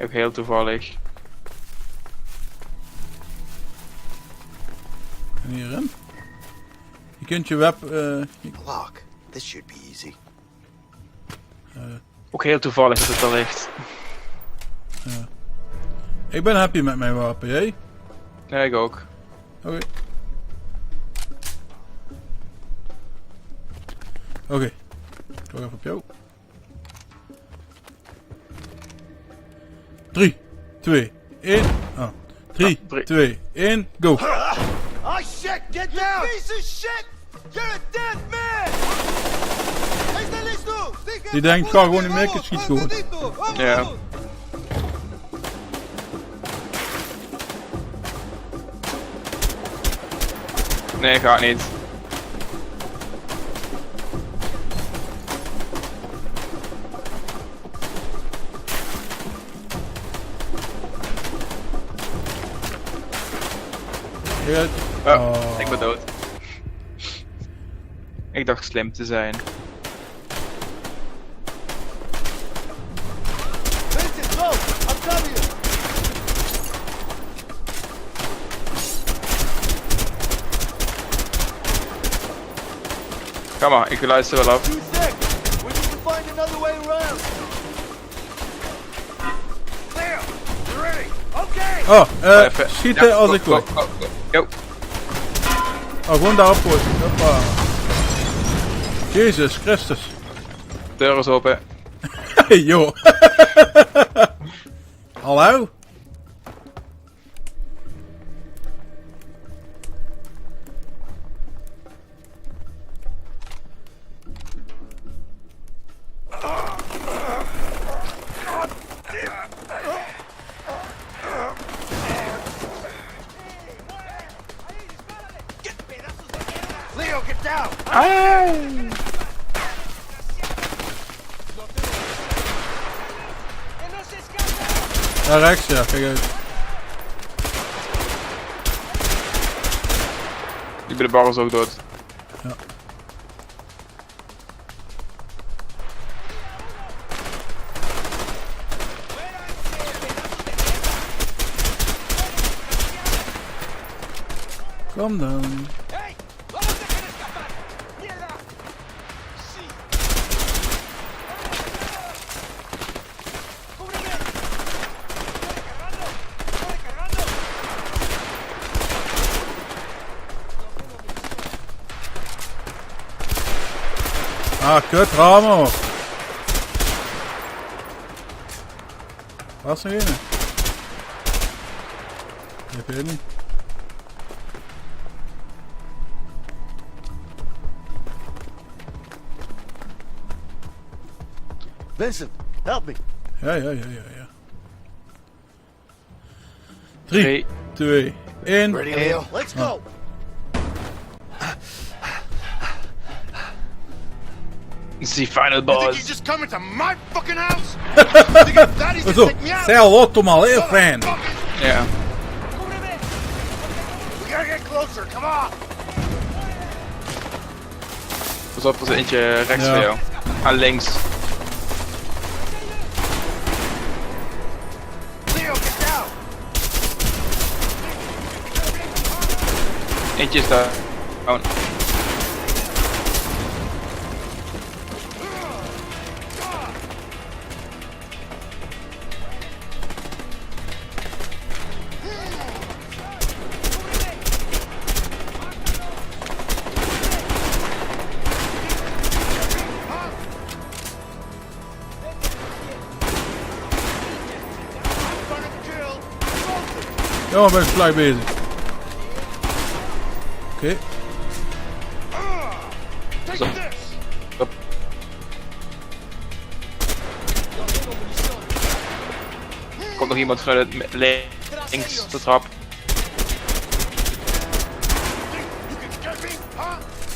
Ook heel toevallig. En hierin. Je kunt je web... Lock. This should be easy. Ook heel toevallig dat het er ligt. Ik ben happy met mijn wapen, jij? Ja, ik ook. Oké. Oké. Ik ga even op jou. 3, 2, 1. Ah. 3, 2, 1, go. Oh shit, get down! Piece of shit! You're a dead man! Die denkt, ga gewoon niet mee, ik schiet gewoon. Ja. Nee, gaat niet. Oh, ik ben dood. Ik dacht slim te zijn. Vincent, go! I'm coming! Kom maar, ik luister wel af. 2 seconds! We need to find another way around! Leo, you ready? Okay! Oh, schieten Ja, als ik wil. Yo. Oh, gewoon daarop gooien. Hoppa. Jezus Christus. Deur is open. Hey joh. Hallo? Leo, get down! Daar rechts, ja, kijk uit. Die bij de bar is ook dood. Ja. Kom dan. Ah, kut, Ramo. Waar is er een? Ik weet niet. Vincent, help me! Ja. 3, 2, 1. Ready, Leo? Let's go! It's the final You think you boss. just come into my fucking house? You think your daddy's gonna Zo, take me out? say hello to my little friend. Ja. We gotta get closer, come on! Pas op, er is eentje rechts Ja. van jou. Aan links. Leo, get down! Eentje is daar. Oh. Ja, maar ben ik gelijk bezig. Oké. Zo. Op. Komt nog iemand vanuit links de trap.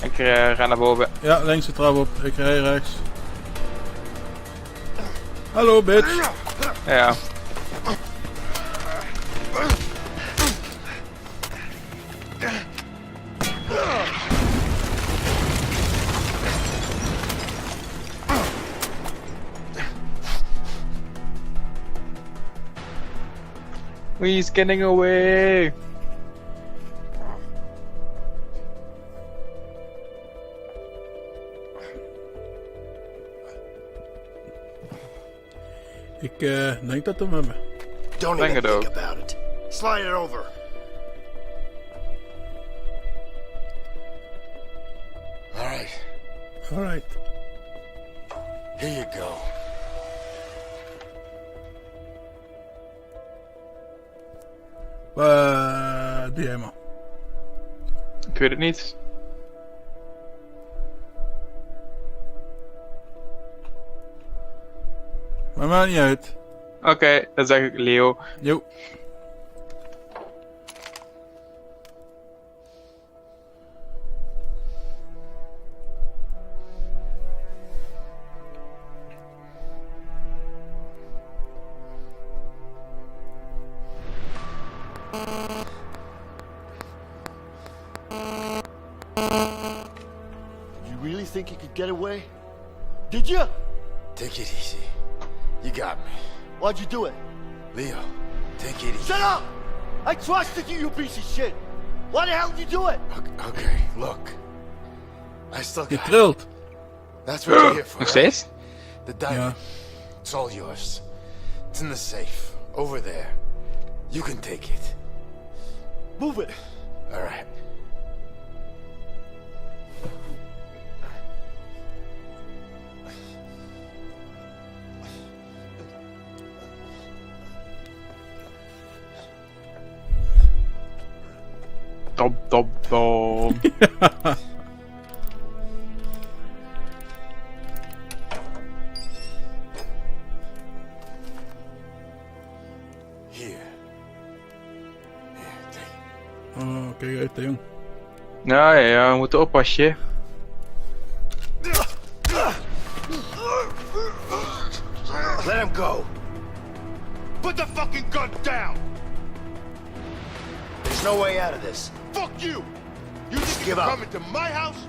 Ik ren naar boven. Ja, links de trap op. Ik rij rechts. Hallo, bitch. Ja. He's getting away. Ik denk dat we hem hebben. Don't Bang even it think out. about it. Slide it over. Alright, Alright. here you go. Doe jij maar. Ik weet het niet. Maar maakt niet uit. Oké, dan zeg ik Leo. Jo. think you could get away? Did you? Take it easy. You got me. Why'd you do it? Leo, take it easy. Shut up! I trusted you, you piece of shit! Why the hell did you do it? Okay, look. I still got Getrild. That's what you're here for. Nog steeds? The diamond. It's all yours. It's in the safe. Over there. You can take it. Move it. All right. Dom, dom, dom. Oh, kijk uit, jong. Ja, we moeten oppassen. Let him go. Put the fucking gun down. There's no way out of this. Fuck you. You think you can come into my house?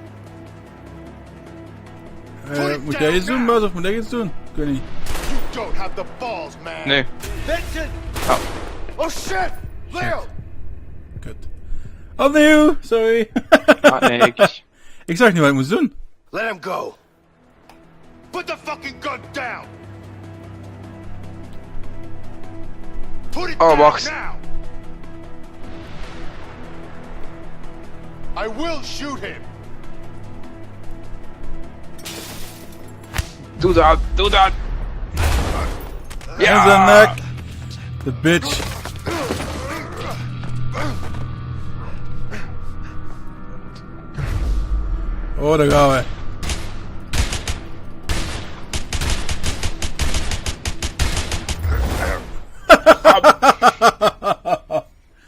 Moet jij iets doen, Bas, of moet ik iets doen? Ik weet niet. You don't have the balls, man. Nee. Vincent! Oh. Oh shit! Leo! Kut. Opnieuw! Sorry. Nee, ik zag niet wat ik moest doen. Let him go. Put the fucking gun down. Put it down wacht. now. I will shoot him. Doe dat, doe dat. Ja! En zijn nek. De bitch. Oh, daar gaan we.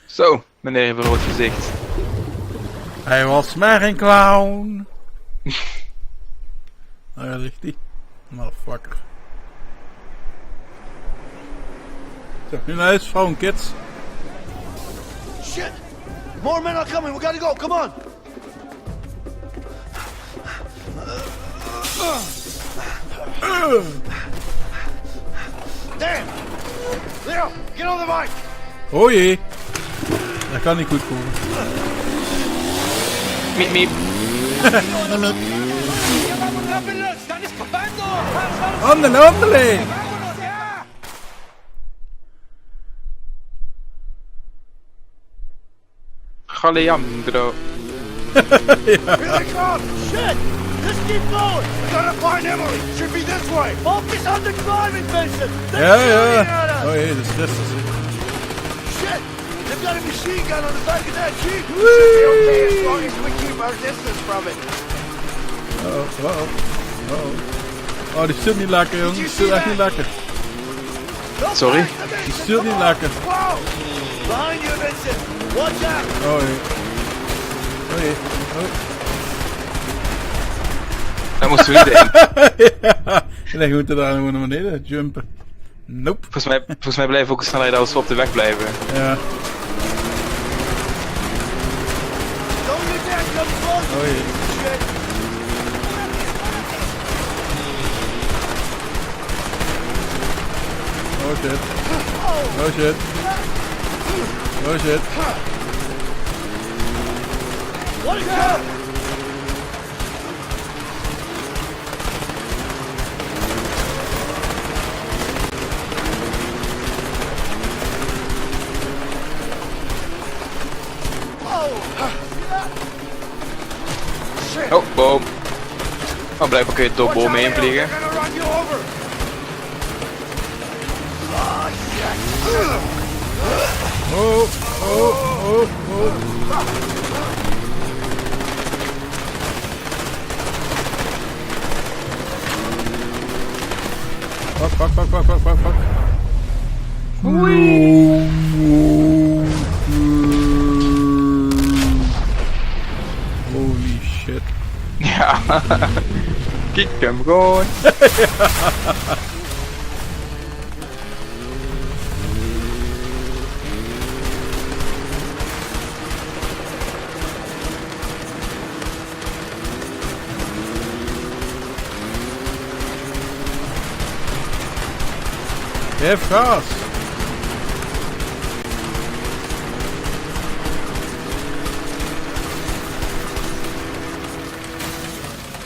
Zo, meneer heeft een rood gezicht. Hij was maar een clown. Daar ligt hij. Motherfucker. Zo, nu naar huis, vrouw en kids. Shit! More men are coming, we gotta go, come on! Damn! Leo, get on the bike! Oh jee. Dat kan niet goed komen. Miep, miep. Andele, andele! Galeandro. Here they come! Shit! Just keep going! We gotta find Emily! Should be this way! Focus on the driving, Vincent! Ja, ja. Oh jee, de stress is er. Shit! They've got a machine gun on the back of that jeep! We should be okay as long as we keep our distance from it. Oh, die stuurt niet lekker, jongen. Die stuurt echt niet lekker. Sorry? Die stuurt niet lekker. Wow! Behind you, Vincent! Watch out! Oh jee. Oh jee. Oh. Daar moesten we niet heen. Ja, we moeten daar gewoon naar beneden jumpen. Nope. Volgens mij blijven we ook sneller als we op de weg blijven. Ja. Oh jee. Oh shit. Oh shit. Oh shit. What is that? Oh, boom. Oh, blijkbaar kun je door bomen heen vliegen. Oh, oh, oh, oh. Fuck. Holy shit. Ja. Kijk hem gewoon. Geef gas.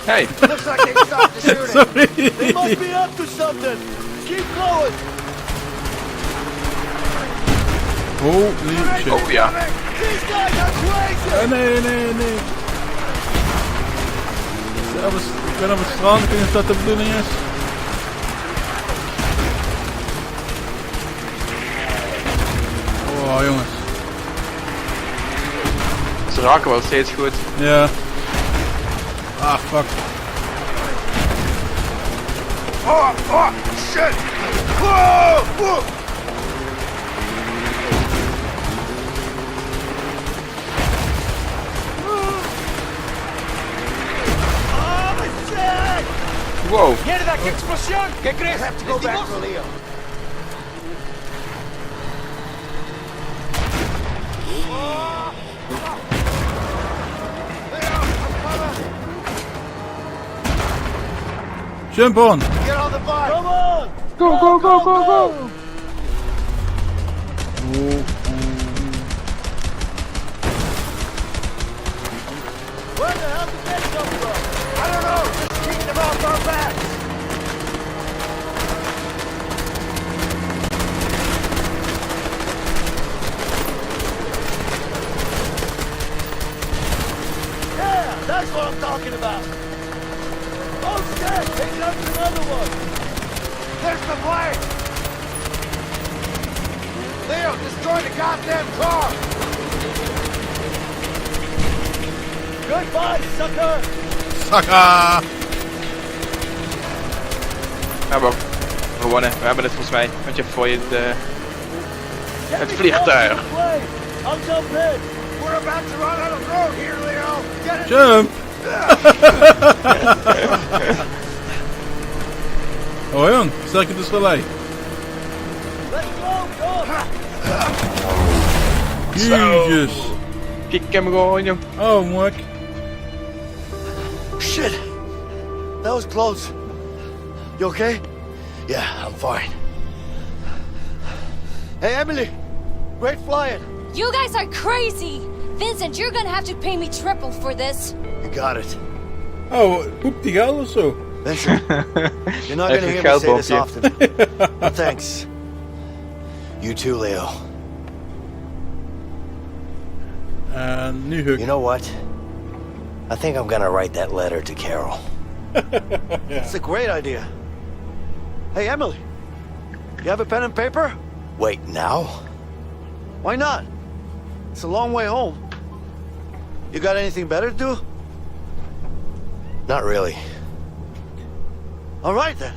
Hey. Looks like they stopped the shooting. Sorry. They must be up to something. Keep going. Holy shit. Oh ja. These guys are crazy. Nee. Ik ben op het strand, ik weet niet of dat de bedoeling is. Oh jongens. Ze raken wel steeds goed. Ja. Ah fuck. Oh, shit. Whoa, whoa. Wow. ¿Quiere dar explosión? ¿Qué crees? I have to go back for Leo. Jump on. Get on the bike. Come on. Go. Where the hell did they come from? I don't know. Just keep them off our backs. Yeah, that's what I'm talking about. Oh shit! They jumped another one. There's the plane. Leo, destroy the goddamn car. Goodbye, sucker. Saka! Ja, we gewonnen. We hebben het volgens mij. Want je hebt voor je het vliegtuig. I'll jump in. We're about to run out of road here, Leo. Get it. Jump! Oh jong, sterk je dus wel lei. Let's go, Jezus. Kijk hem gewoon, jong. Oh, mooi. Shit. That was close. You okay? Yeah, I'm fine. Hey, Emily. Great flying. You guys are crazy! Vincent, you're gonna have to pay me triple for this. You got it. Oh, poept die geld of zo? Vincent, you're not gonna hear me say this often. But thanks. You too, Leo. Nu Huck. You know what? I think I'm gonna write that letter to Carol. It's a great idea. Hey, Emily. You have a pen and paper? Wait, now? Why not? It's a long way home. You got anything better to do? Not really. All right, then.